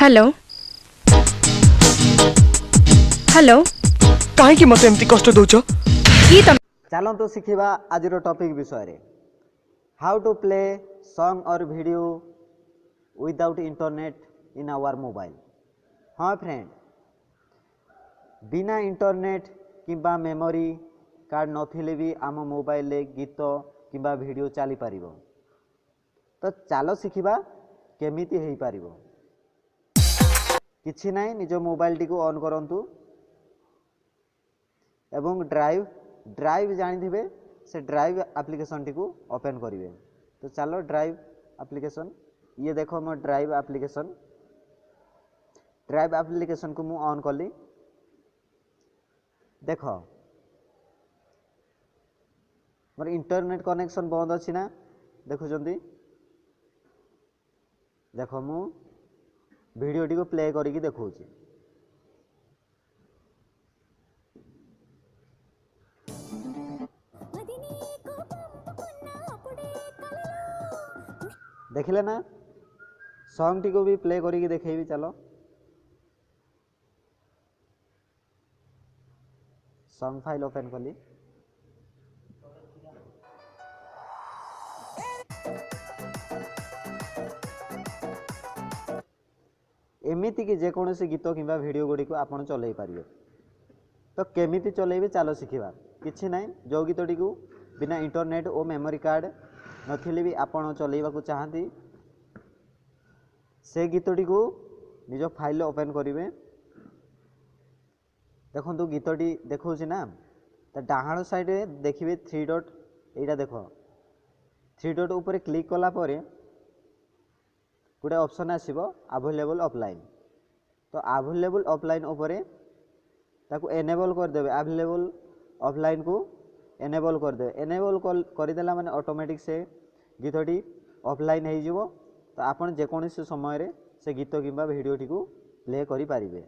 Hello hello कहीं मत एमती कष्ट दौच की तम चलतु शिखा आज टॉपिक विषय हाउ टू प्ले सॉन्ग और video without internet in our mobile. हाँ फ्रेंड, बिना इंटरनेट किंबा मेमोरी कार्ड नथिले भी आम मोबाइल गीत किंबा वीडियो चली पार। तो चलो शिखा केमिति हो पार। किछि नाई, निज मोबाइल टी को ऑन करंतु एवं ड्राइव ड्राइव जानी से ड्राइव एप्लिकेशन टी को ओपन करेंगे। तो चलो ड्राइव एप्लिकेशन, ये देखो मो ड्राइव एप्लिकेशन को मु ऑन कली। देख मोर इंटरनेट कनेक्शन बंद अच्छी ना, देखुं देख मु वीडियो टी को प्ले करके देखा। देखिले ना, सॉन्ग टी को भी प्ले करके देखेबी। चलो सॉन्ग फाइल ओपन कली। एमिति कि जेकोसी गीत कि वीडियो गुड़ी को आपड़ चल पारे। तो केमिति चलेबे चलो शिखा। किछि नाई, जो गीतटी को बिना इंटरनेट और मेमोरी कार्ड नथिले भी आपड़ चलैबा चाहती से गीतटी को निज फाइल ओपन करेंगे। देखो गीतटी देखा ना, तो डाहाण साइड देखिए थ्री डॉट, यहाँ देख थ्री डॉट उपर क्लिक कला परे गोटे ऑप्शन आसीबो अवेलेबल ऑफलाइन। तो अवेलेबल ऑफलाइन उपरे ताकू एनेबल करदेवे। अवेलेबल ऑफलाइन को एनेबल करदेवे। एनेबल करदेला माने ऑटोमेटिक से गीतटी ऑफलाइन हो जिवो। तो आपन जेकोसी समय रे से गीत किंबा वीडियोटी को प्ले करि पारिबे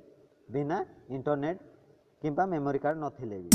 बिना इंटरनेट किंबा मेमोरी कार्ड नथिले भी।